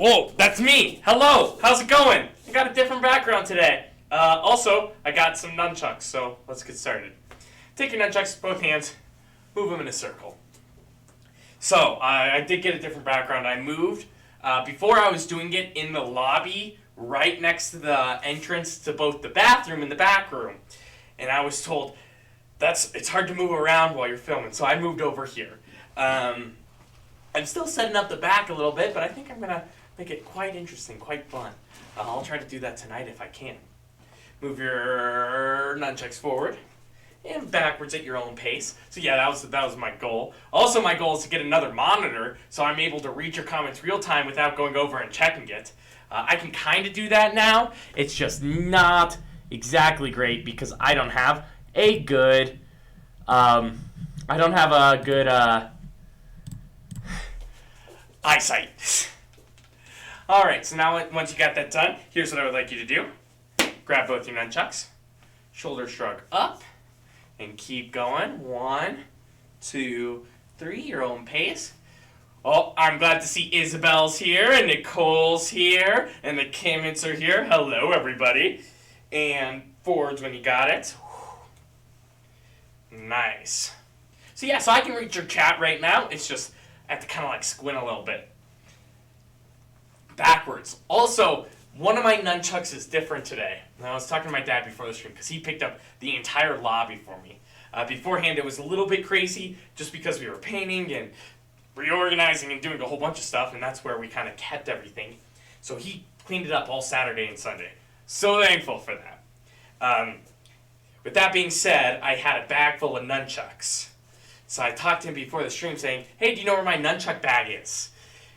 Whoa, that's me! Hello! How's it going? I got a different background today. Also, I got some nunchucks, so let's get started. Take your nunchucks, both hands, move them in a circle. So, I did get a different background. I moved. Before I was doing it in the lobby, right next to the entrance to both the bathroom and the back room. And I was told, it's hard to move around while you're filming, so I moved over here. I'm still setting up the back a little bit, but I think I'm going to make it quite interesting, quite fun. I'll try to do that tonight if I can. Move your nunchucks forward and backwards at your own pace. So yeah, that was my goal. Also, my goal is to get another monitor so I'm able to read your comments real time without going over and checking it. I can kind of do that now. It's just not exactly great because I don't have a good eyesight. Alright, so now once you got that done, here's what I would like you to do. Grab both your nunchucks, shoulder shrug up, and keep going. 1, 2, 3, your own pace. Oh, I'm glad to see Isabel's here, and Nicole's here, and the Kimmits are here. Hello, everybody. And forwards when you got it. Nice. So yeah, so I can read your chat right now. It's just, I have to kind of like squint a little bit. Backwards. Also, one of my nunchucks is different today. And I was talking to my dad before the stream because he picked up the entire lobby for me. Beforehand, it was a little bit crazy just because we were painting and reorganizing and doing a whole bunch of stuff, and that's where we kind of kept everything. So he cleaned it up all Saturday and Sunday. So thankful for that. With that being said, I had a bag full of nunchucks. So I talked to him before the stream saying, hey, do you know where my nunchuck bag is?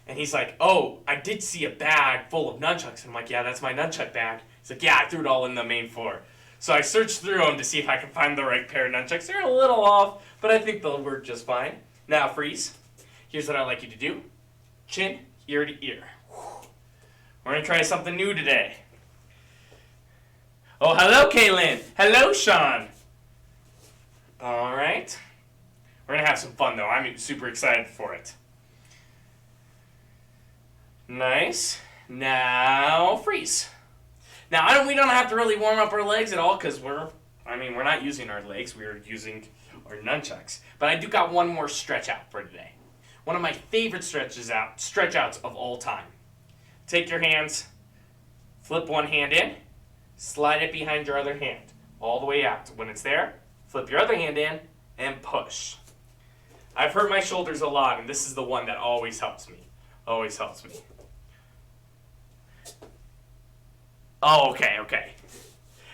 And he's like, oh, I did see a bag full of nunchucks. And I'm like, yeah, that's my nunchuck bag. He's like, yeah, I threw it all in the main floor. So I searched through them to see if I can find the right pair of nunchucks. They're a little off, but I think they'll work just fine. Now freeze. Here's what I'd like you to do. Chin, ear to ear. We're going to try something new today. Oh, hello, Kaylin. Hello, Sean. All right. We're going to have some fun, though. I'm super excited for it. Nice. Now freeze. Now we don't have to really warm up our legs at all because we're not using our legs. We're using our nunchucks. But I do got one more stretch out for today. One of my favorite stretch outs of all time. Take your hands, flip one hand in, slide it behind your other hand, all the way out. When it's there, flip your other hand in and push. I've hurt my shoulders a lot, and this is the one that always helps me. Always helps me. Oh, okay.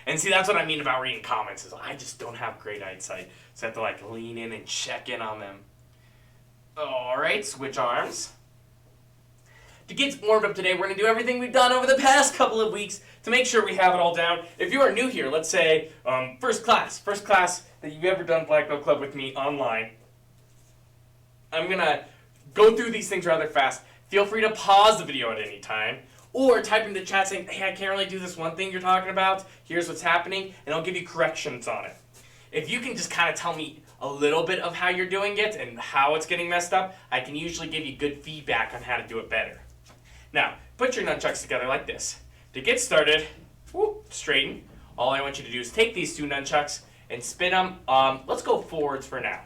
And see, that's what I mean about reading comments, is I just don't have great eyesight. So I have to like lean in and check in on them. Alright, switch arms. To get warmed up today, we're going to do everything we've done over the past couple of weeks to make sure we have it all down. If you are new here, let's say first class that you've ever done BlackBelt Club with me online, I'm going to go through these things rather fast. Feel free to pause the video at any time, or type in the chat saying, hey, I can't really do this one thing you're talking about. Here's what's happening, and I'll give you corrections on it. If you can just kind of tell me a little bit of how you're doing it and how it's getting messed up, I can usually give you good feedback on how to do it better. Now, put your nunchucks together like this. To get started, straighten. All I want you to do is take these two nunchucks and spin them. Let's go forwards for now.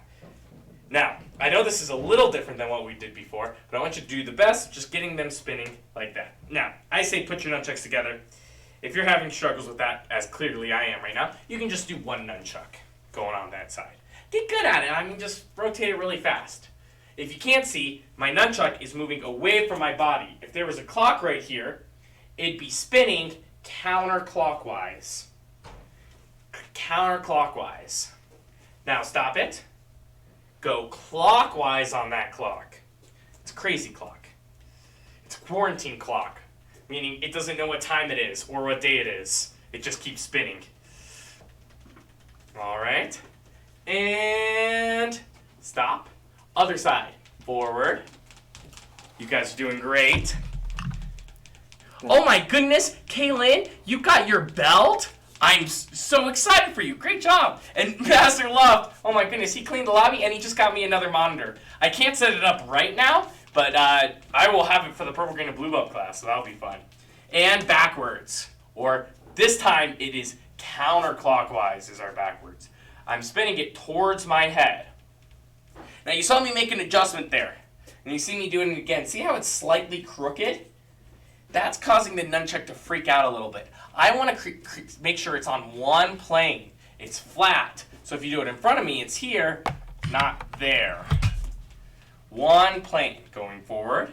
Now, I know this is a little different than what we did before, but I want you to do the best just getting them spinning like that. Now, I say put your nunchucks together. If you're having struggles with that, as clearly I am right now, you can just do one nunchuck going on that side. Get good at it. Just rotate it really fast. If you can't see, my nunchuck is moving away from my body. If there was a clock right here, it'd be spinning counterclockwise. Counterclockwise. Now stop it. Go clockwise on that clock. It's a crazy clock. It's a quarantine clock, meaning it doesn't know what time it is or what day it is. It just keeps spinning. All right. And stop. Other side. Forward. You guys are doing great. Oh my goodness, Kaylin, you got your belt? I'm so excited for you. Great job. And Master Love, oh my goodness, he cleaned the lobby and he just got me another monitor. I can't set it up right now, But I will have it for the purple, green, and blue belt class, so that'll be fun. And backwards, or this time it is counterclockwise is our backwards. I'm spinning it towards my head. Now you saw me make an adjustment there, and you see me doing it again. See how it's slightly crooked? That's causing the nunchuck to freak out a little bit. I want to make sure it's on one plane. It's flat. So if you do it in front of me, it's here, not there. One plane. Going forward,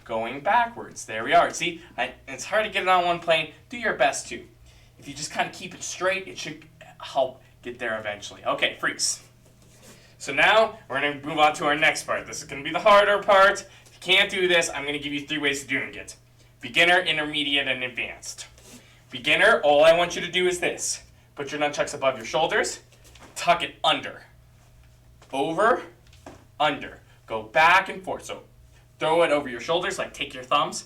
going backwards. There we are. See, it's hard to get it on one plane. Do your best to. If you just kind of keep it straight, it should help get there eventually. Okay, freaks. So now we're going to move on to our next part. This is going to be the harder part. If you can't do this, I'm going to give you 3 ways of doing it. Beginner, intermediate, and advanced. Beginner, all I want you to do is this. Put your nunchucks above your shoulders. Tuck it under. Over, under. Go back and forth. So throw it over your shoulders, like take your thumbs,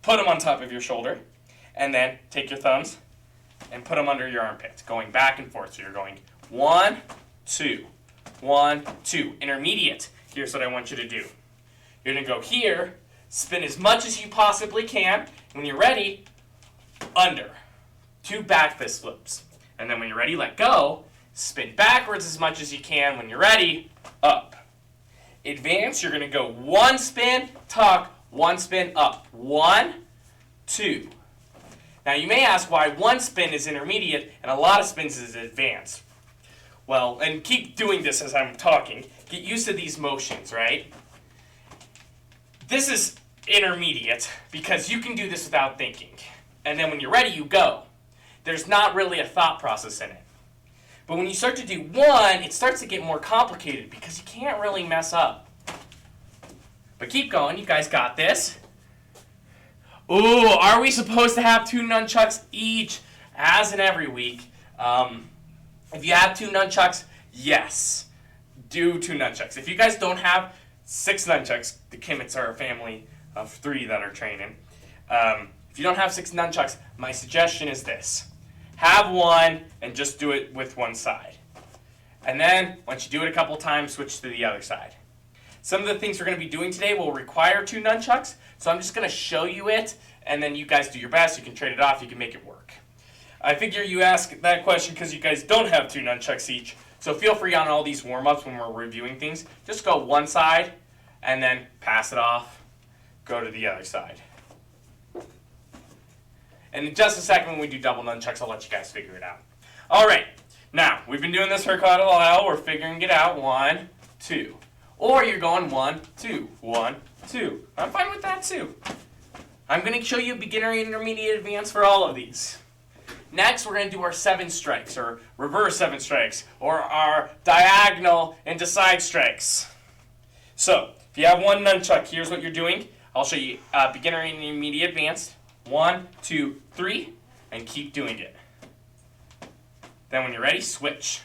put them on top of your shoulder, and then take your thumbs and put them under your armpits, going back and forth. So you're going 1, 2, 1, 2. Intermediate, here's what I want you to do. You're going to go here, spin as much as you possibly can. When you're ready, under. 2 back fist flips. And then when you're ready, let go. Spin backwards as much as you can. When you're ready, up. Advance, you're going to go 1 spin, tuck, 1 spin, up. 1, 2. Now you may ask why 1 spin is intermediate and a lot of spins is advanced. Well, and keep doing this as I'm talking. Get used to these motions, right? This is intermediate because you can do this without thinking. And then when you're ready, you go. There's not really a thought process in it. But when you start to do 1, it starts to get more complicated because you can't really mess up. But keep going, you guys got this. Ooh, are we supposed to have 2 nunchucks each, as in every week? If you have 2 nunchucks, yes, do 2 nunchucks. If you guys don't have 6 nunchucks, the Kimmets are a family of 3 that are training. If you don't have 6 nunchucks, my suggestion is this. Have 1 and just do it with one side. And then, once you do it a couple times, switch to the other side. Some of the things we're going to be doing today will require 2 nunchucks, so I'm just going to show you it, and then you guys do your best. You can trade it off. You can make it work. I figure you ask that question because you guys don't have 2 nunchucks each, so feel free on all these warm-ups when we're reviewing things. Just go one side, and then pass it off. Go to the other side. And in just a second when we do double nunchucks, I'll let you guys figure it out. All right. Now, we've been doing this for quite a while. We're figuring it out. 1, 2. Or you're going 1, 2, 1, 2. I'm fine with that too. I'm going to show you beginner, intermediate, advanced for all of these. Next, we're going to do our 7 strikes, or reverse 7 strikes, or our diagonal into side strikes. So, if you have 1 nunchuck, here's what you're doing. I'll show you beginner, intermediate, advanced. 1, 2, 3, and keep doing it. Then when you're ready, switch.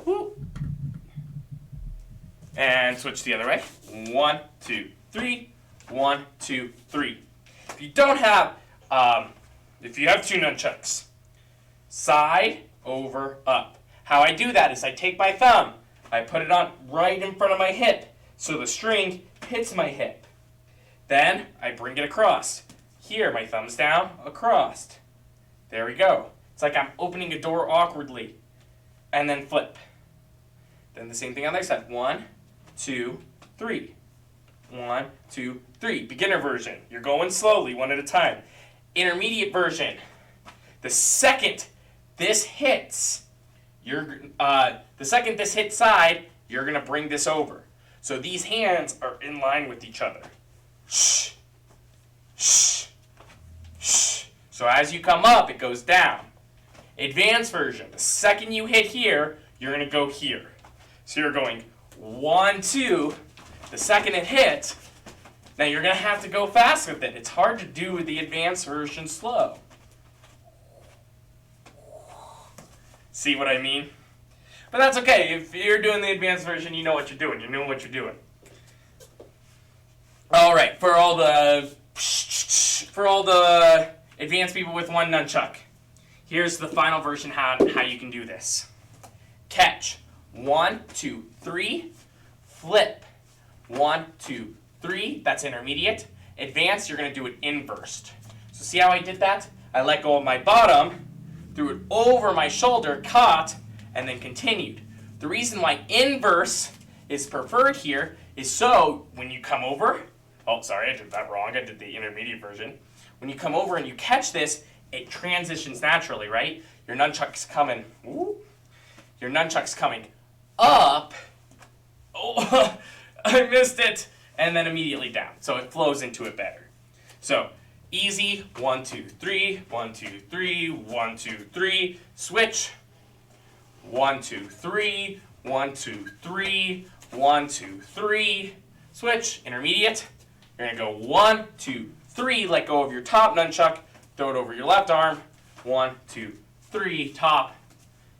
Woo. And switch the other way. 1, 2, 3. 1, 2, 3. If you don't have, if you have 2 nunchucks, side, over, up. How I do that is I take my thumb, I put it on right in front of my hip, so the string hits my hip. Then I bring it across. Here, my thumb's down, across. There we go. It's like I'm opening a door awkwardly. And then flip. Then the same thing on the other side. 1, 2, 3. 1, 2, 3. Beginner version. You're going slowly, 1 at a time. Intermediate version. The second this hits, side, you're gonna bring this over. So these hands are in line with each other. Shh, shh, shh. So as you come up, it goes down. Advanced version. The second you hit here, you're going to go here. So you're going 1, 2. The second it hits, now you're going to have to go fast with it. It's hard to do with the advanced version slow. See what I mean? But that's okay. If you're doing the advanced version, you know what you're doing. You know what you're doing. All right, for all the advanced people with 1 nunchuck, here's the final version how you can do this. Catch. 1, 2, 3, flip. 1, 2, 3, that's intermediate. Advanced, you're going to do it inversed. So see how I did that? I let go of my bottom, threw it over my shoulder, caught, and then continued. The reason why inverse is preferred here is so when you come over, oh sorry, I did that wrong, I did the intermediate version. When you come over and you catch this, it transitions naturally, right? Your nunchuck's coming, your nunchuck's coming up, oh, I missed it, and then immediately down. So it flows into it better. So easy, 1, 2, 3, 1, 2, 3, 1, 2, 3, switch, 1, 2, 3, 1, 2, 3, 1, 2, 3, switch, intermediate. You're gonna go 1, 2, 3, let go of your top nunchuck, throw it over your left arm, 1, 2, 3, top,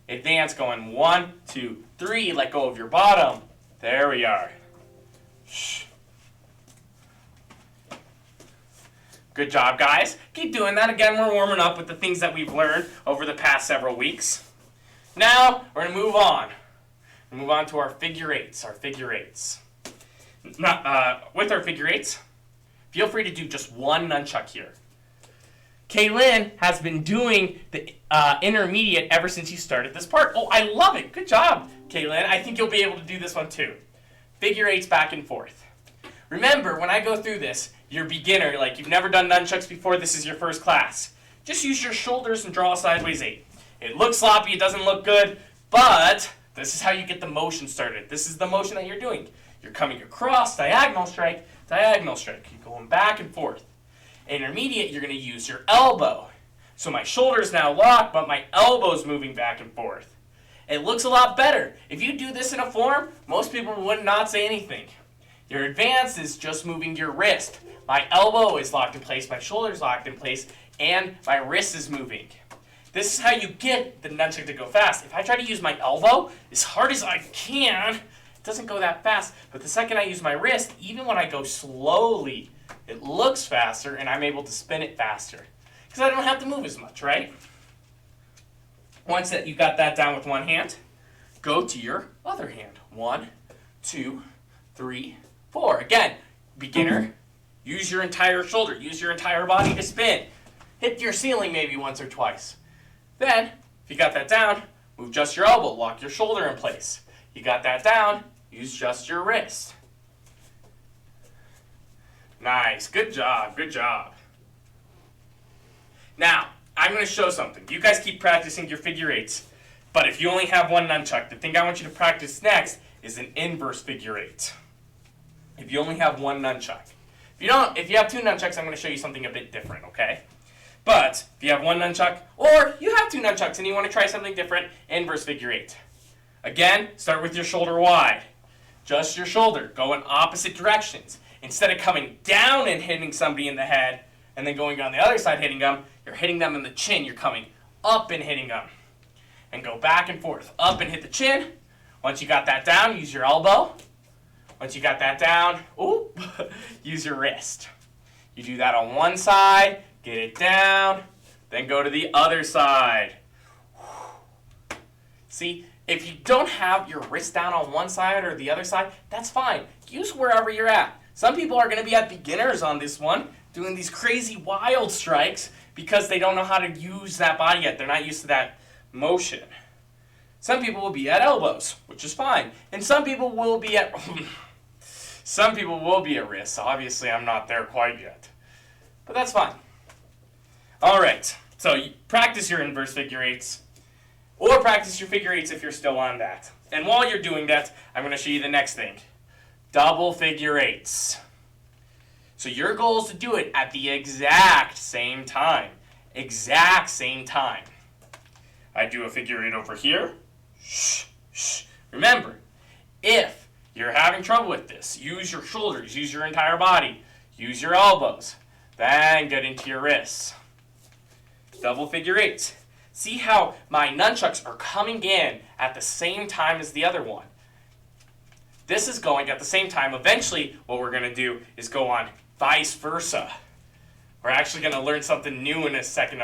advance, going 1, 2, 3, let go of your bottom. There we are. Shh. Good job, guys. Keep doing that. Again, we're warming up with the things that we've learned over the past several weeks. Now, we're going to move on. We'll move on to our figure eights. With our figure eights, feel free to do just one nunchuck here. Kaylin has been doing the intermediate ever since you started this part. Oh, I love it. Good job, Kaylin. I think you'll be able to do this one too. Figure eights back and forth. Remember, when I go through this, you're beginner, like you've never done nunchucks before, this is your first class. Just use your shoulders and draw a sideways 8. It looks sloppy, it doesn't look good, but this is how you get the motion started. This is the motion that you're doing. You're coming across, diagonal strike, diagonal strike. You're going back and forth. Intermediate, you're going to use your elbow. So my shoulder's now locked, but my elbow's moving back and forth. It looks a lot better. If you do this in a form, most people would not say anything. Your advance is just moving your wrist. My elbow is locked in place, my shoulder's locked in place, and my wrist is moving. This is how you get the nunchuck to go fast. If I try to use my elbow as hard as I can, it doesn't go that fast. But the second I use my wrist, even when I go slowly, it looks faster and I'm able to spin it faster. Because I don't have to move as much, right? Once that you got that down with one hand, go to your other hand. 1, 2, 3, 4. Again, beginner, use your entire shoulder, use your entire body to spin. Hit your ceiling maybe once or twice. Then, if you got that down, move just your elbow, lock your shoulder in place. You got that down, use just your wrist. Nice, good job, good job. Now, I'm going to show something. You guys keep practicing your figure eights, but if you only have one nunchuck, the thing I want you to practice next is an inverse figure eight. If you only have one nunchuck. If you have two nunchucks, I'm going to show you something a bit different, okay? But if you have one nunchuck, or you have two nunchucks and you want to try something different, inverse figure eight. Again, start with your shoulder wide. Just your shoulder. Go in opposite directions. Instead of coming down and hitting somebody in the head, and then going on the other side hitting them, you're hitting them in the chin. You're coming up and hitting them. And go back and forth. Up and hit the chin. Once you got that down, use your elbow. Once you got that down, use your wrist. You do that on one side, get it down, then go to the other side. See, if you don't have your wrist down on one side or the other side, that's fine. Use wherever you're at. Some people are going to be at beginners on this one, doing these crazy wild strikes because they don't know how to use that body yet. They're not used to that motion. Some people will be at elbows, which is fine. And some people will be at wrists. Obviously, I'm not there quite yet. But that's fine. All right. So you practice your inverse figure eights. Or practice your figure eights if you're still on that. And while you're doing that, I'm going to show you the next thing. Double figure eights. So your goal is to do it at the exact same time. Exact same time. I do a figure eight over here. Shh, shh. Remember, if you're having trouble with this, use your shoulders, use your entire body, use your elbows, then get into your wrists. Double figure eights. See how my nunchucks are coming in at the same time as the other one. This is going at the same time. Eventually, what we're going to do is go on vice versa. We're actually going to learn something new in a second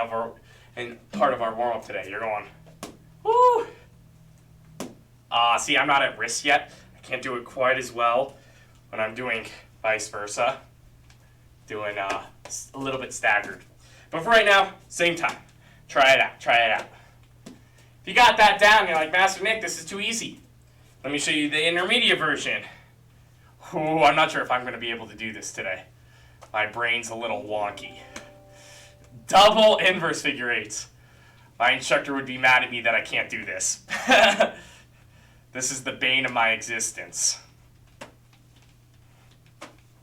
in part of our warm-up today. You're going, woo! See, I'm not at wrist yet. I Can't do it quite as well when I'm doing vice versa. Doing a little bit staggered. But for right now, same time. Try it out. Try it out. If you got that down, you're like, Master Nick, this is too easy. Let me show you the intermediate version. Ooh, I'm not sure if I'm going to be able to do this today. My brain's a little wonky. Double inverse figure eights. My instructor would be mad at me that I can't do this. This is the bane of my existence.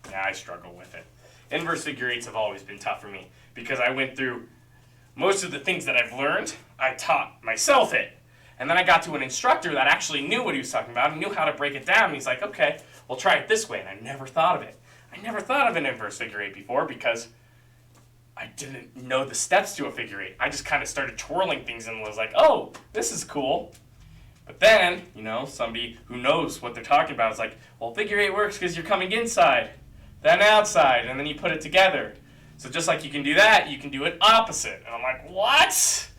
Yeah, I struggle with it. Inverse figure eights have always been tough for me because I went through most of the things that I've learned, I taught myself it. And then I got to an instructor that actually knew what he was talking about and knew how to break it down. And he's like, okay, we'll try it this way. And I never thought of it. I never thought of an inverse figure eight before because I didn't know the steps to a figure eight. I just kind of started twirling things and was like, oh, this is cool. But then, you know, somebody who knows what they're talking about is like, well, figure eight works because you're coming inside, then outside, and then you put it together. So just like you can do that, you can do it opposite. And I'm like, what?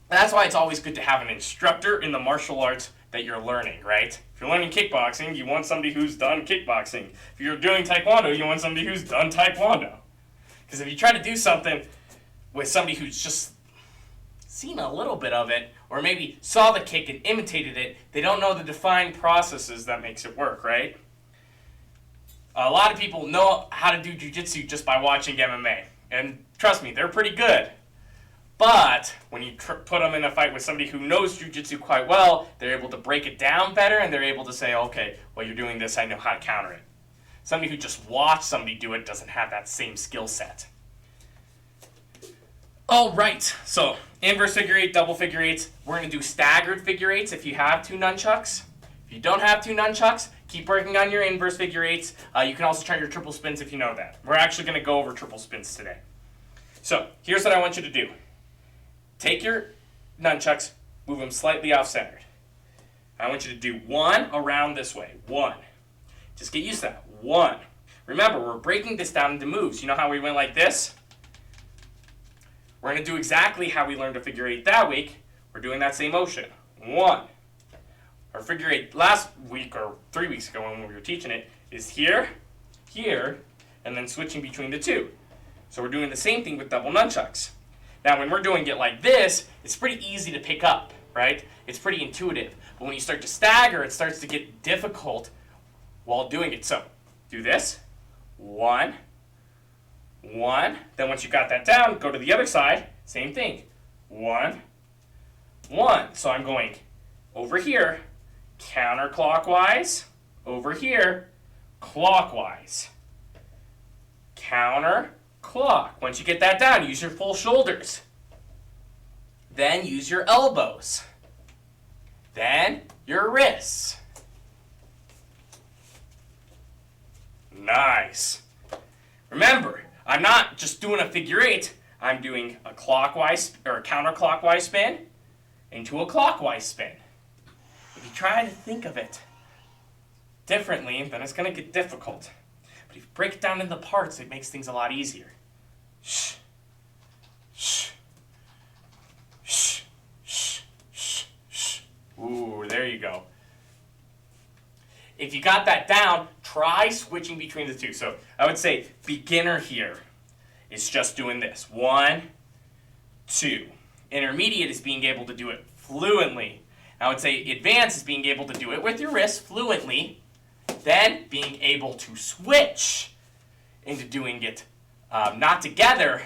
That's why it's always good to have an instructor in the martial arts that you're learning, right? If you're learning kickboxing, you want somebody who's done kickboxing. If you're doing Taekwondo, you want somebody who's done Taekwondo. Because if you try to do something with somebody who's just seen a little bit of it, or maybe saw the kick and imitated it, they don't know the defined processes that makes it work, right? A lot of people know how to do jiu-jitsu just by watching MMA. And trust me, they're pretty good. But when you put them in a fight with somebody who knows jiu-jitsu quite well, they're able to break it down better, and they're able to say, okay, well, you're doing this, I know how to counter it. Somebody who just watched somebody do it doesn't have that same skill set. All right, so inverse figure eight, double figure eights. We're going to do staggered figure eights if you have two nunchucks. If you don't have two nunchucks, keep working on your inverse figure eights. You can also try your triple spins if you know that. We're actually going to go over triple spins today. So here's what I want you to do. Take your nunchucks, move them slightly off-centered. I want you to do one around this way. One. Just get used to that. One. Remember, we're breaking this down into moves. You know how we went like this? We're going to do exactly how we learned to figure eight that week. We're doing that same motion. One. Our figure eight last week or 3 weeks ago when we were teaching it is here, here, and then switching between the two. So we're doing the same thing with double nunchucks. Now, when we're doing it like this, it's pretty easy to pick up, right? It's pretty intuitive. But when you start to stagger, it starts to get difficult while doing it. So, do this. One. One. Then once you got that down, go to the other side. Same thing. One. One. So I'm going over here, counterclockwise. Over here, clockwise. Counter. Clock. Once you get that down, use your full shoulders. Then use your elbows. Then your wrists. Nice. Remember, I'm not just doing a figure eight. I'm doing a clockwise or a counterclockwise spin into a clockwise spin. If you try to think of it differently, then it's going to get difficult. But if you break it down into parts, it makes things a lot easier. Shh. Shh. Shh. Shh. Shh. Shh. Ooh, there you go. If you got that down, try switching between the two. So I would say beginner here is just doing this. 1, 2. Intermediate is being able to do it fluently. I would say advanced is being able to do it with your wrists fluently. Then being able to switch into doing it not together,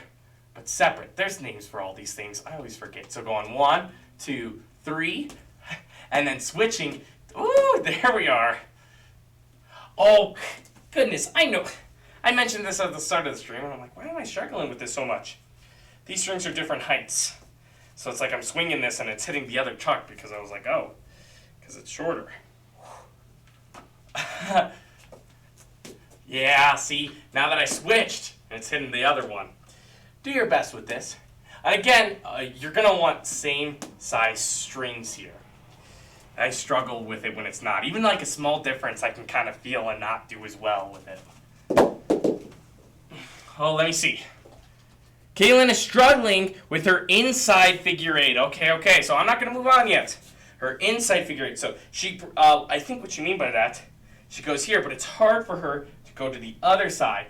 but separate. There's names for all these things. I always forget. So go on 1, 2, 3, and then switching. Ooh, there we are. Oh, goodness, I know. I mentioned this at the start of the stream, and I'm like, why am I struggling with this so much? These strings are different heights. So it's like I'm swinging this, and it's hitting the other chuck because I was like, oh, because it's shorter. Yeah, see, now that I switched, it's hitting the other one. Do your best with this. And again, you're going to want same size strings here. I struggle with it when it's not. Even like a small difference I can kind of feel and not do as well with it. Oh, let me see. Kaylin is struggling with her inside figure eight. Okay, so I'm not going to move on yet. her inside figure eight. So she, I think what you mean by that, she goes here, but it's hard for her to go to the other side.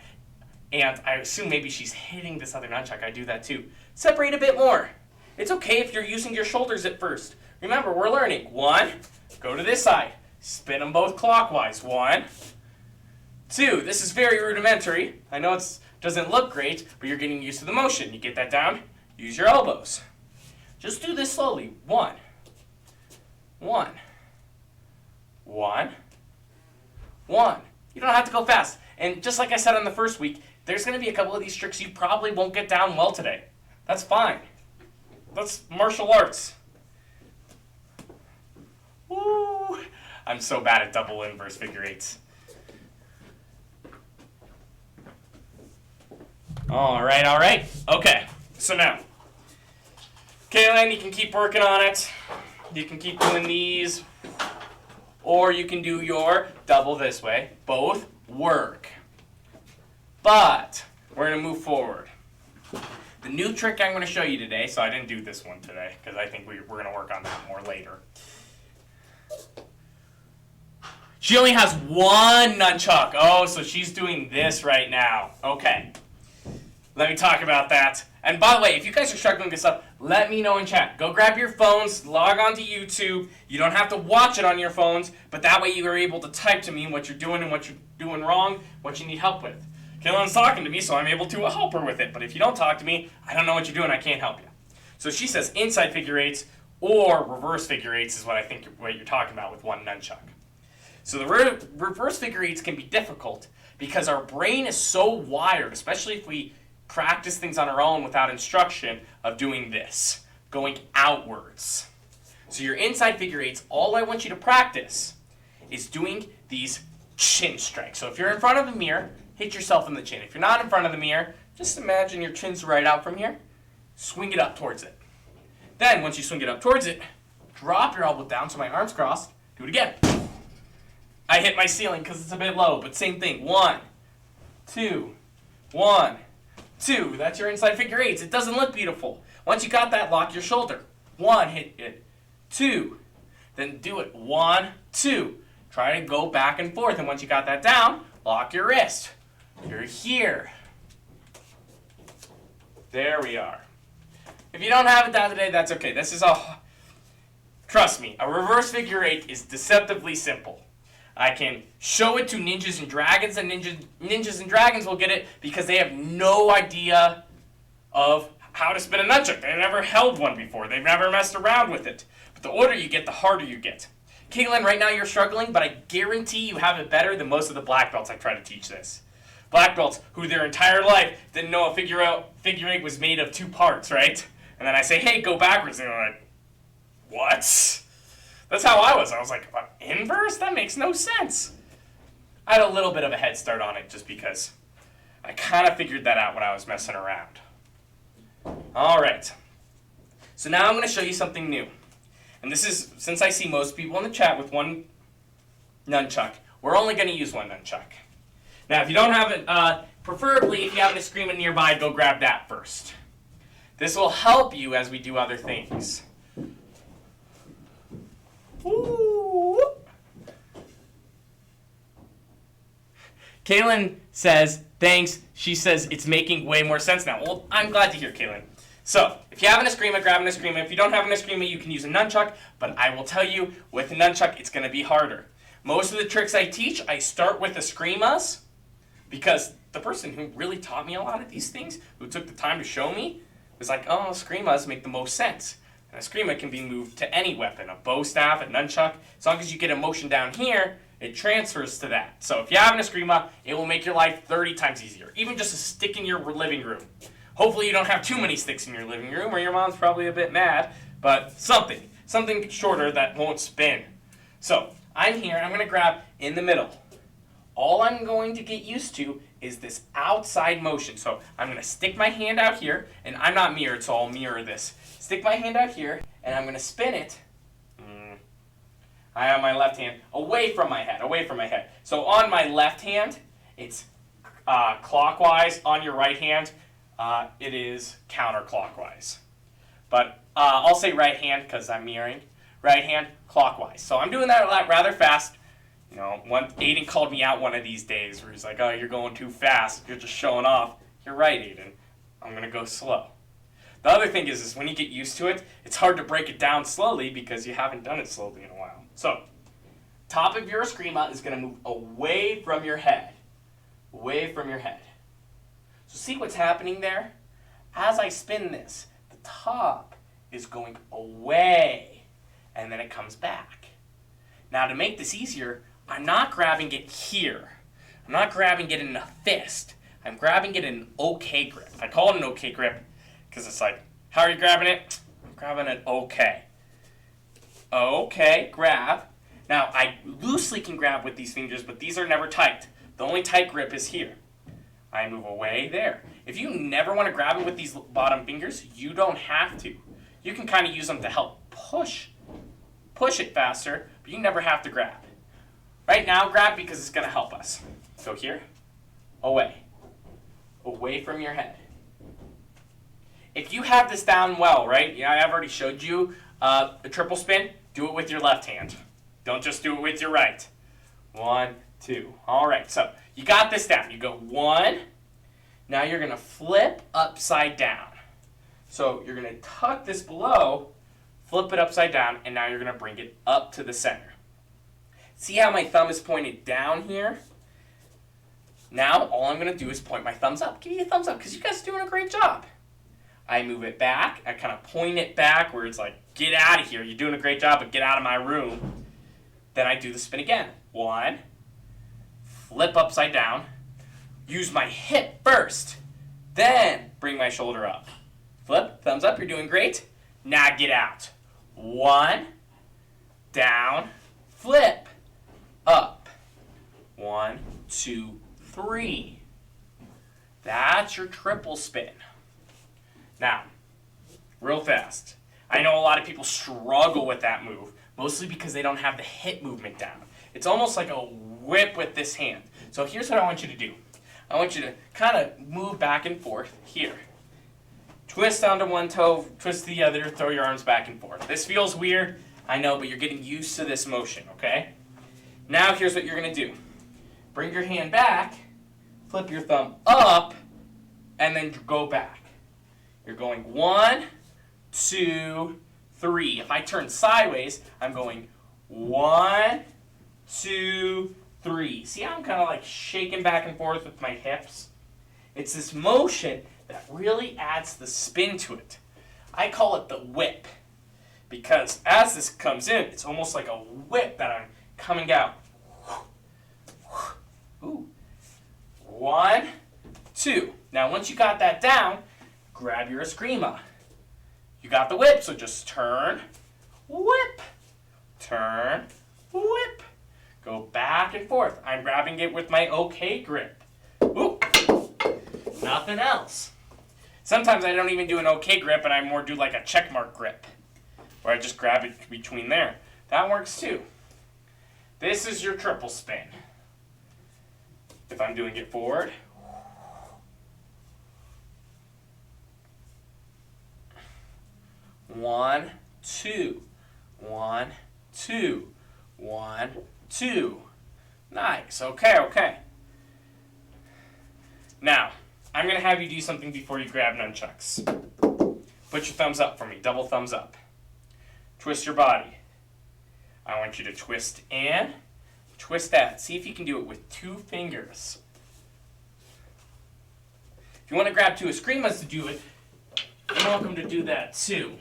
And I assume maybe she's hitting this other nunchuck. I do that too. Separate a bit more. It's okay if you're using your shoulders at first. Remember, we're learning. 1, go to this side. Spin them both clockwise. 1, 2. This is very rudimentary. I know it doesn't look great, but you're getting used to the motion. You get that down? Use your elbows. Just do this slowly. 1, 1, 1, 1. You don't have to go fast. And just like I said on the first week, there's going to be a couple of these tricks you probably won't get down well today. That's fine. That's martial arts. Woo! I'm so bad at double inverse figure eights. All right. Okay, so now, Kaylin, you can keep working on it. You can keep doing these, or you can do your double this way. Both work. But we're going to move forward. The new trick I'm going to show you today, so I didn't do this one today because I think we're going to work on that more later. She only has one nunchuck. Oh, so she's doing this right now. Okay. Let me talk about that. And by the way, if you guys are struggling with this stuff, let me know in chat. Go grab your phones, log on to YouTube. You don't have to watch it on your phones, but that way you are able to type to me what you're doing and what you're doing wrong, what you need help with. Kaylin's talking to me, so I'm able to help her with it. But if you don't talk to me, I don't know what you're doing, I can't help you. So she says inside figure eights or reverse figure eights is what I think what you're talking about with one nunchuck. So the reverse figure eights can be difficult because our brain is so wired, especially if we practice things on our own without instruction, of doing this, going outwards. So your inside figure eights, all I want you to practice is doing these chin strikes. So if you're in front of the mirror, hit yourself in the chin. If you're not in front of the mirror, just imagine your chin's right out from here. Swing it up towards it. Then, once you swing it up towards it, drop your elbow down so my arm's crossed. Do it again. I hit my ceiling because it's a bit low, but same thing. 1, 2, 1, 2. That's your inside figure eights. It doesn't look beautiful. Once you got that, lock your shoulder. 1, hit it. 2. Then do it. 1, 2. Try to go back and forth. And once you got that down, lock your wrist. You're here. There we are. If you don't have it down today, that's okay. This is all. Trust me, a reverse figure eight is deceptively simple. I can show it to ninjas and dragons, and ninjas and dragons will get it because they have no idea of how to spin a nunchuck. They've never held one before. They've never messed around with it. But the older you get, the harder you get. Caitlin, right now you're struggling, but I guarantee you have it better than most of the black belts I try to teach this. Black belts who their entire life didn't know a figure eight was made of 2 parts, right? And then I say, hey, go backwards. And they're like, what? That's how I was. I was like, what, inverse? That makes no sense. I had a little bit of a head start on it just because I kind of figured that out when I was messing around. All right. So now I'm going to show you something new. And this is, since I see most people in the chat with one nunchuck, we're only going to use one nunchuck. Now, if you don't have it, preferably if you have an Eskrima nearby, go grab that first. This will help you as we do other things. Ooh. Kaylin says, thanks. She says it's making way more sense now. Well, I'm glad to hear, Kaylin. So, if you have an Eskrima, grab an Eskrima. If you don't have an Eskrima, you can use a nunchuck. But I will tell you, with a nunchuck, it's going to be harder. Most of the tricks I teach, I start with Eskrimas because the person who really taught me a lot of these things, who took the time to show me, was like, oh, Eskrimas make the most sense. An Eskrima can be moved to any weapon, a bow staff, a nunchuck. As long as you get a motion down here, it transfers to that. So if you have an Eskrima, it will make your life 30 times easier. Even just a stick in your living room. Hopefully you don't have too many sticks in your living room or your mom's probably a bit mad, but something shorter that won't spin. So I'm here, I'm gonna grab in the middle. All I'm going to get used to is this outside motion. So I'm gonna stick my hand out here, and I'm not mirrored, so I'll mirror this. Stick my hand out here, and I'm gonna spin it. I have my left hand away from my head. So on my left hand, it's clockwise. On your right hand, it is counterclockwise. But I'll say right hand because I'm mirroring. right hand clockwise. So I'm doing that rather fast. You know, Aiden called me out one of these days where he's like, oh, you're going too fast. You're just showing off. You're right, Aiden. I'm going to go slow. The other thing is when you get used to it, it's hard to break it down slowly because you haven't done it slowly in a while. So, top of your eskrima is going to move away from your head. Away from your head. So see what's happening there? As I spin this, the top is going away, and then it comes back. Now to make this easier, I'm not grabbing it here. I'm not grabbing it in a fist. I'm grabbing it in an okay grip. I call it an okay grip because it's like, how are you grabbing it? I'm grabbing it okay. Okay, grab. Now I loosely can grab with these fingers, but these are never tight. The only tight grip is here. I move away there. If you never want to grab it with these bottom fingers, you don't have to. You can kind of use them to help push it faster, but you never have to grab. Right now, grab because it's going to help us. So here, away. Away from your head. If you have this down well, right? Yeah, I've already showed you a triple spin. Do it with your left hand. Don't just do it with your right. 1, 2. All right, so you got this down. You go 1. Now you're going to flip upside down. So you're going to tuck this below, flip it upside down, and now you're going to bring it up to the center. See how my thumb is pointed down here? Now all I'm going to do is point my thumbs up. Give me a thumbs up because you guys are doing a great job. I move it back. I kind of point it back where it's like, get out of here. You're doing a great job, but get out of my room. Then I do the spin again. 1. Flip upside down. Use my hip first. Then bring my shoulder up. Flip, thumbs up, you're doing great. Now get out. 1, down, flip, up. 1, 2, 3. That's your triple spin. Now, real fast. I know a lot of people struggle with that move, mostly because they don't have the hip movement down. It's almost like a whip with this hand. So here's what I want you to do. I want you to kind of move back and forth here. Twist onto one toe, twist the other, throw your arms back and forth. This feels weird, I know, but you're getting used to this motion, okay? Now here's what you're going to do. Bring your hand back, flip your thumb up, and then go back. You're going 1, 2, 3. If I turn sideways, I'm going 1, 2, 3. See how I'm kind of like shaking back and forth with my hips? It's this motion that really adds the spin to it. I call it the whip because as this comes in, it's almost like a whip that I'm coming out. Ooh. 1, 2. Now once you got that down, grab your eskrima. You got the whip, so just turn, whip, turn, whip. Go back and forth. I'm grabbing it with my okay grip. Ooh. Nothing else. Sometimes I don't even do an okay grip and I more do like a check mark grip where I just grab it between there. That works too. This is your triple spin. If I'm doing it forward, 1, 2, 1, 2, 1, 2. Nice. Okay. Now, I'm going to have you do something before you grab nunchucks. Put your thumbs up for me. Double thumbs up. Twist your body. I want you to twist in, twist out. See if you can do it with 2 fingers. If you want to grab 2 eskrimas to do it, you're welcome to do that too.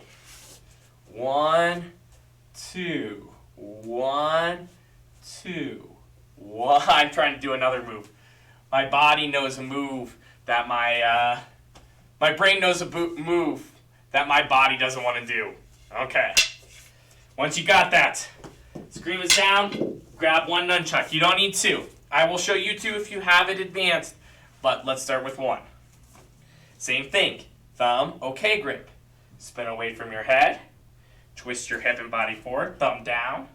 1, 2, 1, 2, 1. I'm trying to do another move. My body knows a move that my brain knows a move that my body doesn't want to do. Okay. Once you got that, eskrima's down, grab 1 nunchuck. You don't need 2. I will show you 2 if you have it advanced, but let's start with 1. Same thing. Thumb, okay grip. Spin away from your head. Twist your hip and body forward. Thumb down.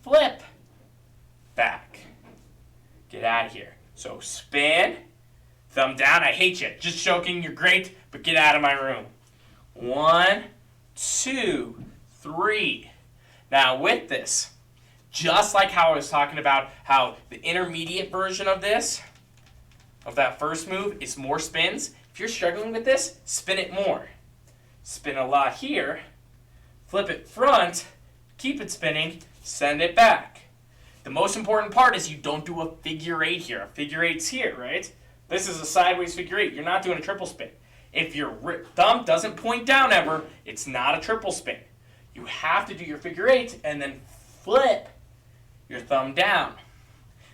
Flip. Back. Get out of here. So spin. Thumb down. I hate you. Just joking. You're great, but get out of my room. 1, 2, 3. Now with this, just like how I was talking about how the intermediate version of this, of that first move, is more spins. If you're struggling with this, spin it more. Spin a lot here, flip it front, keep it spinning, send it back. The most important part is you don't do a figure eight here. A figure eight's here, right? This is a sideways figure eight. You're not doing a triple spin. If your thumb doesn't point down ever, it's not a triple spin. You have to do your figure eight and then flip your thumb down.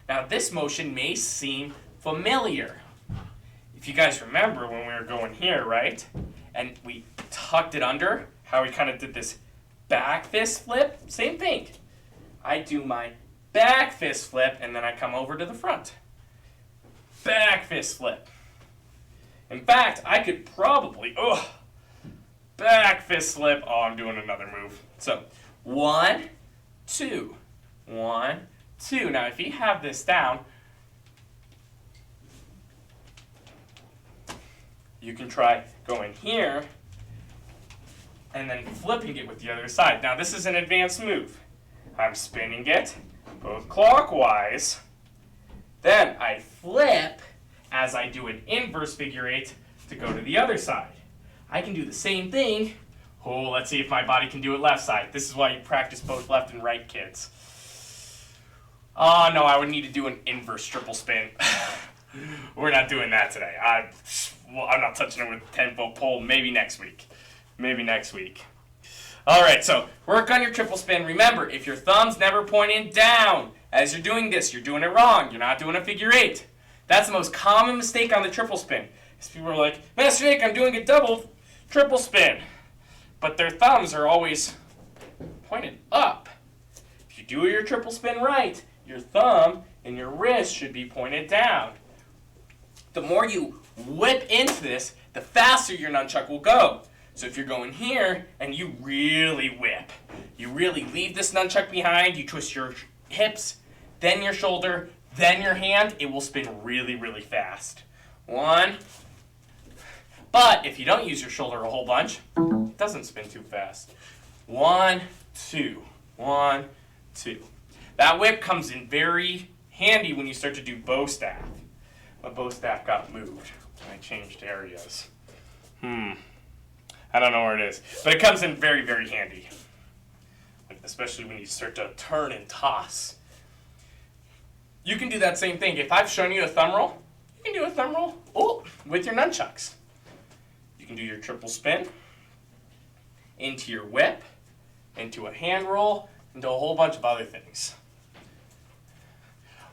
Now this motion may seem familiar. If you guys remember when we were going here, right? And we tucked it under, how we kind of did this back fist flip, same thing. I do my back fist flip and then I come over to the front. Back fist flip. In fact, I could probably, back fist flip. Oh, I'm doing another move. So, 1, 2, 1, 2. Now, if you have this down, you can try going here and then flipping it with the other side. Now, this is an advanced move. I'm spinning it both clockwise. Then I flip as I do an inverse figure eight to go to the other side. I can do the same thing. Oh, let's see if my body can do it left side. This is why you practice both left and right, kids. Oh, no, I would need to do an inverse triple spin. We're not doing that today. I'm not touching it with a 10-foot pole. Maybe next week. Maybe next week. All right, so work on your triple spin. Remember, if your thumb's never pointing down as you're doing this, you're doing it wrong. You're not doing a figure eight. That's the most common mistake on the triple spin. Is people are like, Master Nick, I'm doing a double triple spin. But their thumbs are always pointed up. If you do your triple spin right, your thumb and your wrist should be pointed down. The more you whip into this, the faster your nunchuck will go. So if you're going here and you really whip, you really leave this nunchuck behind, you twist your hips, then your shoulder, then your hand, it will spin really, really fast. 1. But if you don't use your shoulder a whole bunch, it doesn't spin too fast. 1, 2, 1, 2. That whip comes in very handy when you start to do bow staff. My bow staff got moved. I changed areas. I don't know where it is. But it comes in very, very handy. Especially when you start to turn and toss. You can do that same thing. If I've shown you a thumb roll, you can do a thumb roll with your nunchucks. You can do your triple spin into your whip, into a hand roll, into a whole bunch of other things.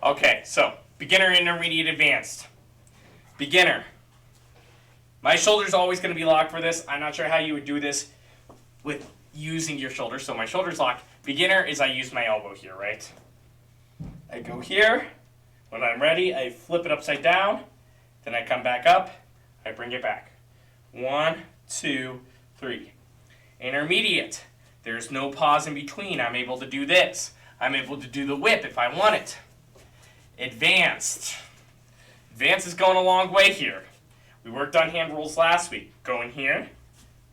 Okay, so beginner, intermediate, advanced. Beginner. My shoulder's always going to be locked for this. I'm not sure how you would do this with using your shoulder. So my shoulder's locked. Beginner is I use my elbow here, right? I go here. When I'm ready, I flip it upside down. Then I come back up. I bring it back. 1, 2, 3. Intermediate. There's no pause in between. I'm able to do this. I'm able to do the whip if I want it. Advanced. Advanced is going a long way here. We worked on hand rolls last week. Going here,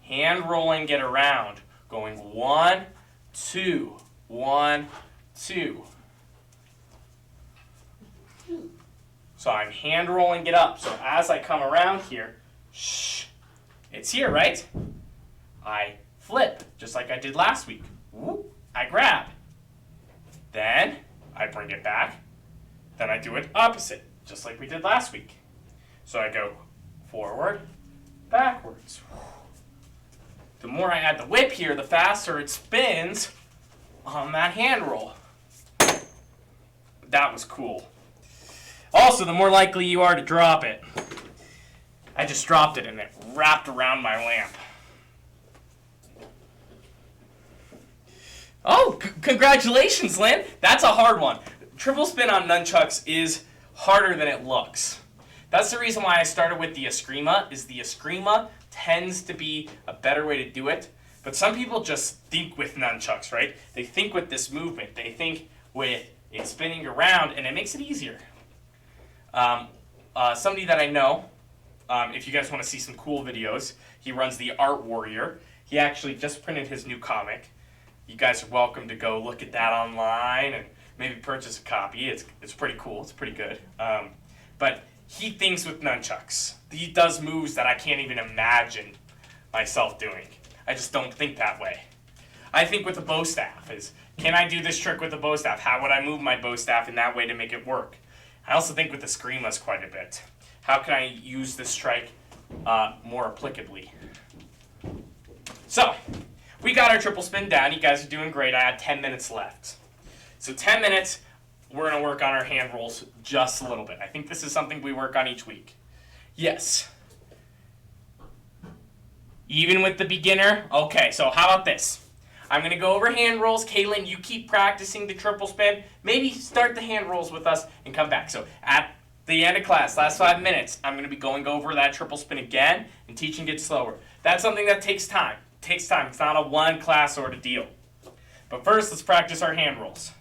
hand rolling, get around. Going 1, 2, 1, 2. So I'm hand rolling, get up. So as I come around here, it's here, right? I flip, just like I did last week. Whoop, I grab. Then I bring it back. Then I do it opposite, just like we did last week. So I go forward, backwards. The more I add the whip here, the faster it spins on that hand roll. That was cool. Also, the more likely you are to drop it. I just dropped it and it wrapped around my lamp. Oh, congratulations, Lynn. That's a hard one. Triple spin on nunchucks is harder than it looks. That's the reason why I started with the Eskrima, is the Eskrima tends to be a better way to do it. But some people just think with nunchucks, right? They think with this movement. They think with it spinning around, and it makes it easier. Somebody that I know, if you guys want to see some cool videos, he runs the Art Warrior. He actually just printed his new comic. You guys are welcome to go look at that online and maybe purchase a copy. It's pretty cool. It's pretty good. But he thinks with nunchucks. He does moves that I can't even imagine myself doing. I just don't think that way. I think with a bow staff is, can I do this trick with a bow staff? How would I move my bow staff in that way to make it work? I also think with the screamless quite a bit. How can I use this strike more applicably? So, we got our triple spin down. You guys are doing great. I had 10 minutes left. So 10 minutes, we're going to work on our hand rolls just a little bit. I think this is something we work on each week. Yes. Even with the beginner? Okay, so how about this? I'm going to go over hand rolls. Caitlin, you keep practicing the triple spin. Maybe start the hand rolls with us and come back. So at the end of class, last 5 minutes, I'm going to be going over that triple spin again and teaching it slower. That's something that takes time. It takes time. It's not a one class sort of deal. But first, let's practice our hand rolls.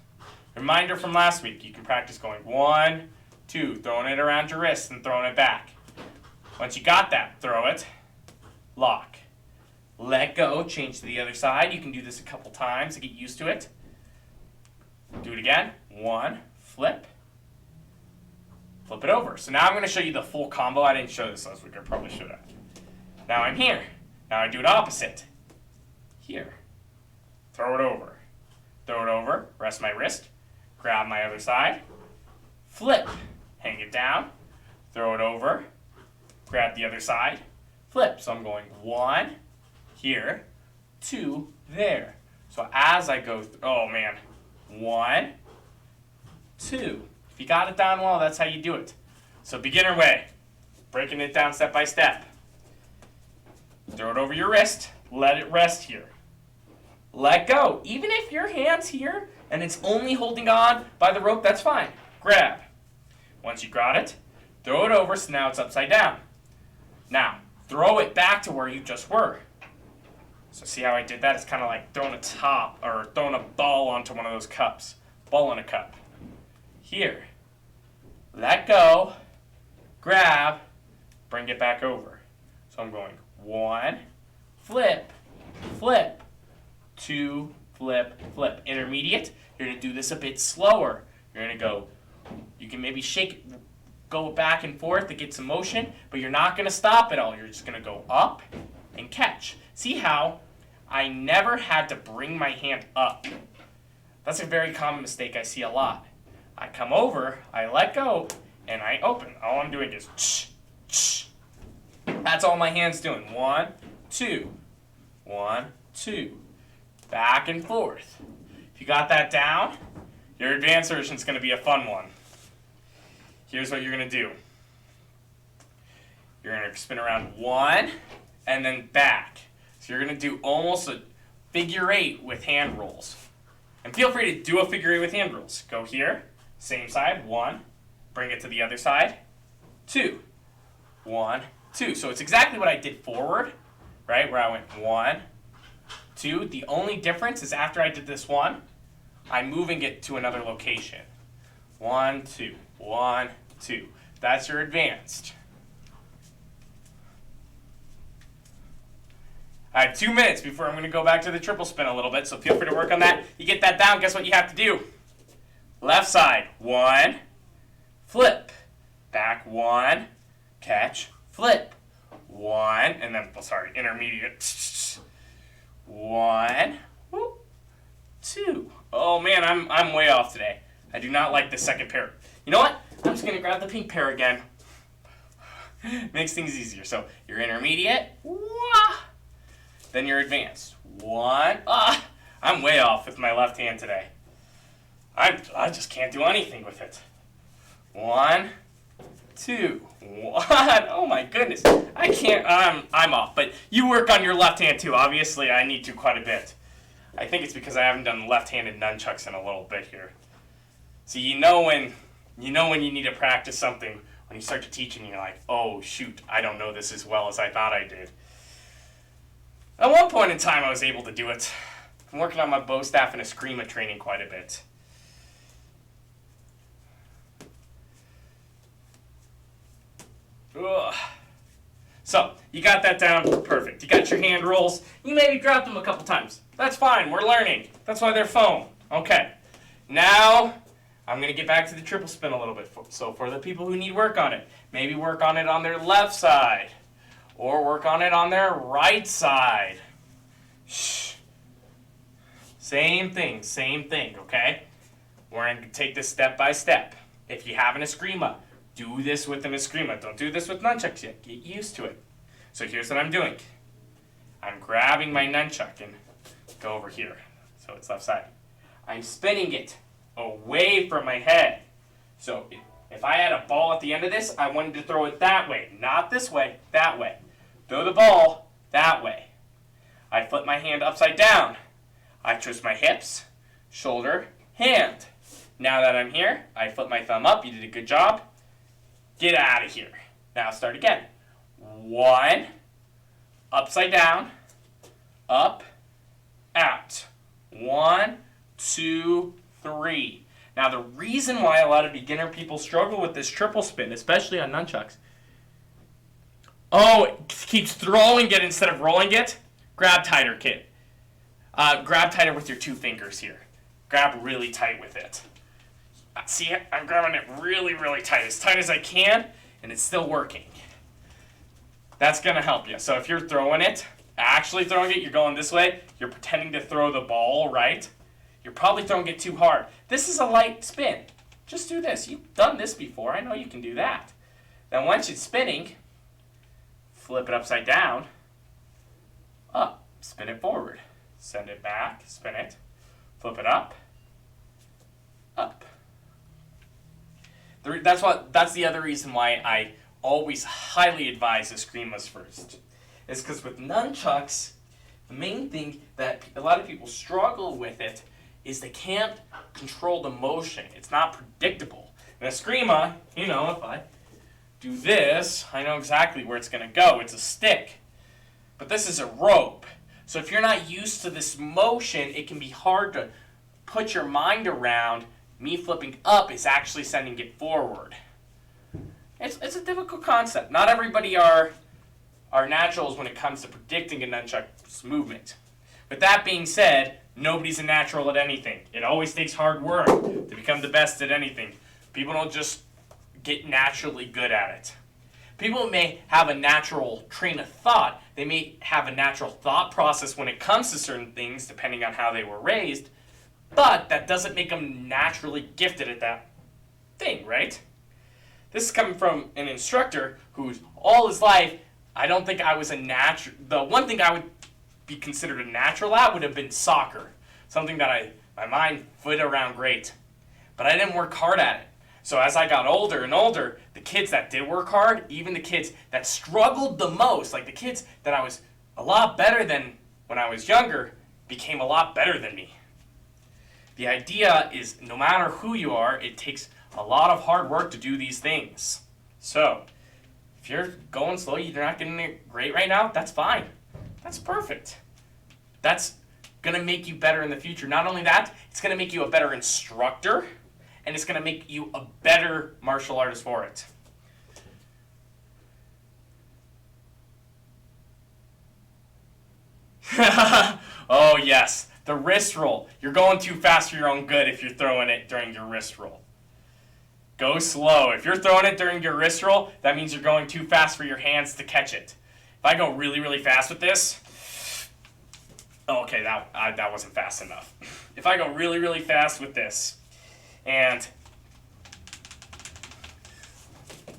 Reminder from last week, you can practice going 1, 2, throwing it around your wrist and throwing it back. Once you got that, throw it, lock. Let go, change to the other side. You can do this a couple times to get used to it. Do it again. 1, flip. Flip it over. So now I'm going to show you the full combo. I didn't show this last week. I probably should have. Now I'm here. Now I do it opposite. Here. Throw it over. Throw it over. Rest my wrist. Grab my other side. Flip. Hang it down. Throw it over. Grab the other side. Flip. So I'm going 1, here, 2, there. So as I go, oh man, 1, 2. If you got it down well, that's how you do it. So beginner way, breaking it down step by step. Throw it over your wrist, let it rest here. Let go. Even if your hand's here and it's only holding on by the rope, that's fine. Grab. Once you got it, throw it over so now it's upside down. Now, throw it back to where you just were. So see how I did that? It's kind of like throwing a ball onto one of those cups. Ball in a cup. Here. Let go. Grab. Bring it back over. So I'm going 1, flip, flip, 2, flip, flip. Intermediate, you're going to do this a bit slower. You're going to go, you can maybe shake it, go back and forth to get some motion, but you're not going to stop at all. You're just going to go up and catch. See how I never had to bring my hand up? That's a very common mistake I see a lot. I come over, I let go, and I open. All I'm doing is tsh, tsh. That's all my hand's doing. 1, 2, 1, 2. Back and forth. If you got that down, your advanced version is going to be a fun one. Here's what you're going to do. You're going to spin around 1 and then back. So you're going to do almost a figure 8 with hand rolls. And feel free to do a figure 8 with hand rolls. Go here, same side, 1, bring it to the other side, 2, 1, 2. So it's exactly what I did forward, right, where I went 1, 2. The only difference is after I did this 1, I'm moving it to another location. 1, 2, 1, 2. That's your advanced. I have 2 minutes before I'm going to go back to the triple spin a little bit, so feel free to work on that. You get that down, guess what you have to do? Left side, 1, flip, back 1, catch, flip, 1, and then, intermediate, 1, 2. Oh man, I'm way off today. I do not like the second pair. You know what? I'm just going to grab the pink pair again. Makes things easier. So, your intermediate, wah, then your advanced. 1, I'm way off with my left hand today. I just can't do anything with it. 1, 2, 1. Oh my goodness. I can't, I'm off. But you work on your left hand too. Obviously, I need to quite a bit. I think it's because I haven't done left-handed nunchucks in a little bit here. So you know when you need to practice something, when you start to teach and you're like, oh shoot, I don't know this as well as I thought I did. At one point in time, I was able to do it. I'm working on my bow staff and eskrima training quite a bit. Ugh. So, you got that down, perfect. You got your hand rolls. You maybe dropped them a couple times. That's fine. We're learning. That's why they're foam. Okay. Now, I'm going to get back to the triple spin a little bit. So for the people who need work on it, maybe work on it on their left side. Or work on it on their right side. Shh. Same thing, okay? We're going to take this step by step. If you have an eskrima, do this with an eskrima. Don't do this with nunchucks yet. Get used to it. So here's what I'm doing. I'm grabbing my nunchuck and go over here. So it's left side. I'm spinning it away from my head. So if I had a ball at the end of this, I wanted to throw it that way. Not this way, that way. Throw the ball that way. I flip my hand upside down. I twist my hips, shoulder, hand. Now that I'm here, I flip my thumb up. You did a good job. Get out of here. Now start again. 1, upside down, up, out. 1, 2, 3. Now the reason why a lot of beginner people struggle with this triple spin, especially on nunchucks, it keeps throwing it instead of rolling it. Grab tighter, kid. Grab tighter with your 2 fingers here. Grab really tight with it. See, I'm grabbing it really, really tight as I can, and it's still working. That's going to help you. So if you're throwing it, actually throwing it, you're going this way, you're pretending to throw the ball, right? You're probably throwing it too hard. This is a light spin. Just do this. You've done this before. I know you can do that. Then once it's spinning, flip it upside down, up, spin it forward. Send it back, spin it, flip it up, up. That's the other reason why I always highly advise escrimas first. Is because with nunchucks, the main thing that a lot of people struggle with it is they can't control the motion. It's not predictable. In eskrima, if I do this, I know exactly where it's going to go. It's a stick. But this is a rope. So if you're not used to this motion, it can be hard to put your mind around me flipping up is actually sending it forward. It's a difficult concept. Not everybody are naturals when it comes to predicting a nunchuck's movement. With that being said, nobody's a natural at anything. It always takes hard work to become the best at anything. People don't just get naturally good at it. People may have a natural train of thought. They may have a natural thought process when it comes to certain things, depending on how they were raised, but that doesn't make them naturally gifted at that thing, right? This is coming from an instructor who's all his life, I don't think I was a natural. The one thing I would be considered a natural at would have been soccer. Something that my mind fit around great. But I didn't work hard at it. So as I got older and older, the kids that did work hard, even the kids that struggled the most, like the kids that I was a lot better than when I was younger, became a lot better than me. The idea is no matter who you are, it takes a lot of hard work to do these things. So if you're going slow, you're not getting it great right now, that's fine. That's perfect. That's going to make you better in the future. Not only that, it's going to make you a better instructor, and it's going to make you a better martial artist for it. Oh yes, the wrist roll. You're going too fast for your own good if you're throwing it during your wrist roll. Go slow. If you're throwing it during your wrist roll, that means you're going too fast for your hands to catch it. If I go really, really fast with this, okay, that wasn't fast enough. If I go really, really fast with this, and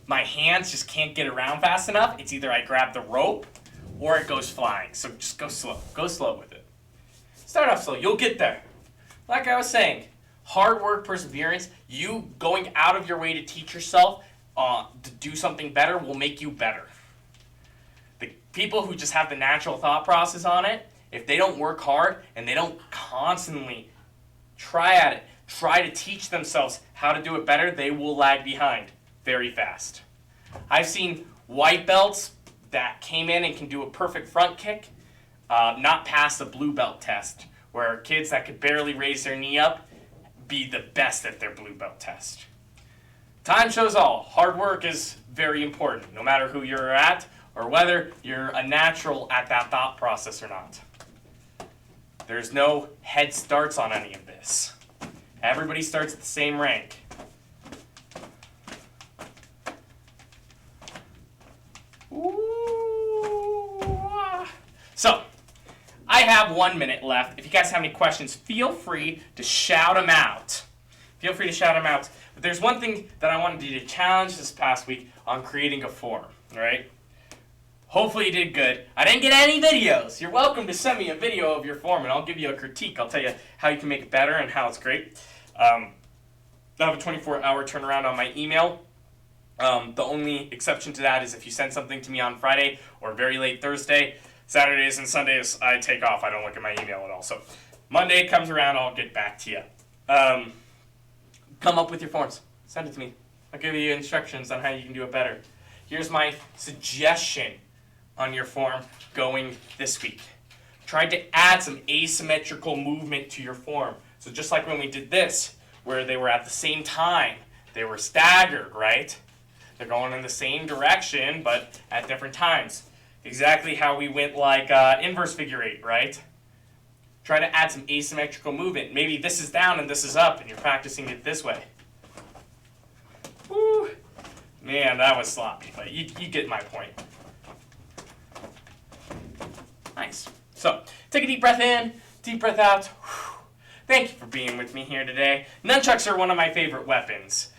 my hands just can't get around fast enough, it's either I grab the rope or it goes flying. So just go slow. Go slow with it. Start off slow. You'll get there. Like I was saying, hard work, perseverance, you going out of your way to teach yourself to do something better will make you better. The people who just have the natural thought process on it, if they don't work hard and they don't constantly try at it, try to teach themselves how to do it better, they will lag behind very fast. I've seen white belts that came in and can do a perfect front kick, not pass the blue belt test, where kids that could barely raise their knee up be the best at their blue belt test. Time shows all. Hard work is very important, no matter who you're at or whether you're a natural at that thought process or not. There's no head starts on any of this. Everybody starts at the same rank. Ooh. So, I have 1 minute left. If you guys have any questions, feel free to shout them out. Feel free to shout them out. But there's one thing that I wanted you to challenge this past week on creating a form, all right? Hopefully you did good. I didn't get any videos. You're welcome to send me a video of your form, and I'll give you a critique. I'll tell you how you can make it better and how it's great. I have a 24-hour turnaround on my email. The only exception to that is if you send something to me on Friday or very late Thursday. Saturdays and Sundays, I take off. I don't look at my email at all. So Monday comes around, I'll get back to you. Come up with your forms. Send it to me. I'll give you instructions on how you can do it better. Here's my suggestion on your form going this week. Try to add some asymmetrical movement to your form. So just like when we did this, where they were at the same time, they were staggered, right? They're going in the same direction, but at different times. Exactly how we went like inverse figure 8, right? Try to add some asymmetrical movement. Maybe this is down and this is up, and you're practicing it this way. Woo. Man, that was sloppy, but you get my point. Nice. So, take a deep breath in, deep breath out. Thank you for being with me here today. Nunchucks are one of my favorite weapons,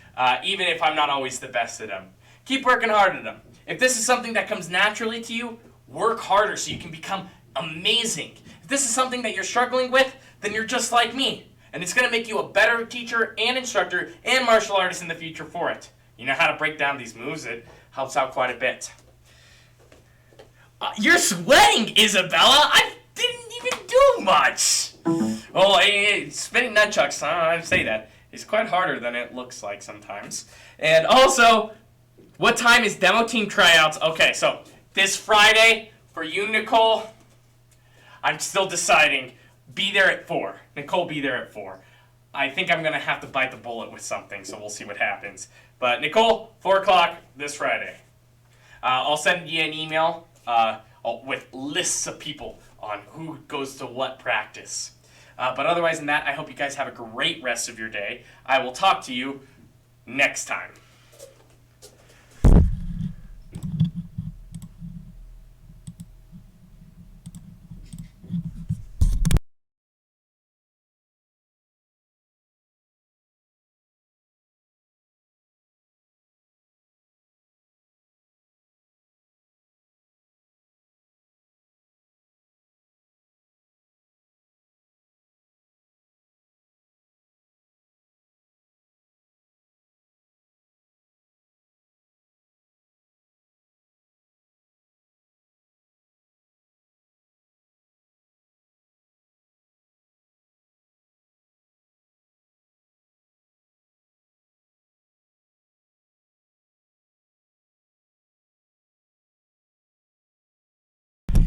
even if I'm not always the best at them. Keep working hard at them. If this is something that comes naturally to you, work harder so you can become amazing. If this is something that you're struggling with, then you're just like me. And it's going to make you a better teacher and instructor and martial artist in the future for it. You know how to break down these moves. It helps out quite a bit. You're sweating, Isabella. I didn't even do much. Oh, spinning nunchucks, I don't know how to say that. It's quite harder than it looks like sometimes. And also, what time is demo team tryouts? Okay, so this Friday for you, Nicole, I'm still deciding. Be there at 4. Nicole, be there at 4. I think I'm going to have to bite the bullet with something, so we'll see what happens. But Nicole, 4 o'clock this Friday. I'll send you an email with lists of people on who goes to what practice. But otherwise than that, I hope you guys have a great rest of your day. I will talk to you next time.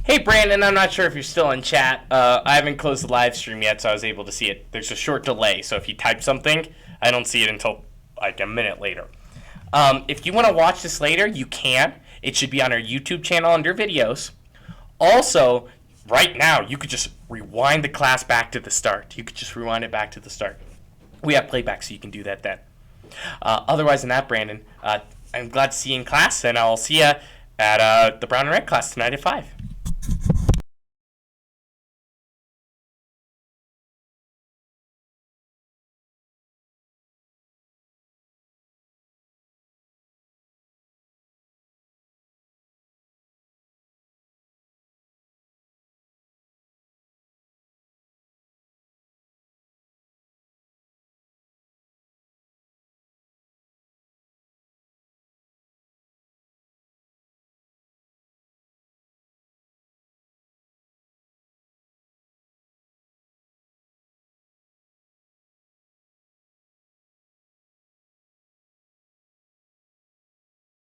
Hey Brandon, I'm not sure if you're still in chat. I haven't closed the live stream yet, so I was able to see it. There's a short delay, so if you type something, I don't see it until like a minute later. If you want to watch this later, you can. It should be on our YouTube channel under videos. Also, right now, you could just rewind the class back to the start. You could just rewind it back to the start. We have playback, so you can do that then. Otherwise than that, Brandon, I'm glad to see you in class, and I'll see you at the Brown and Red class tonight at 5.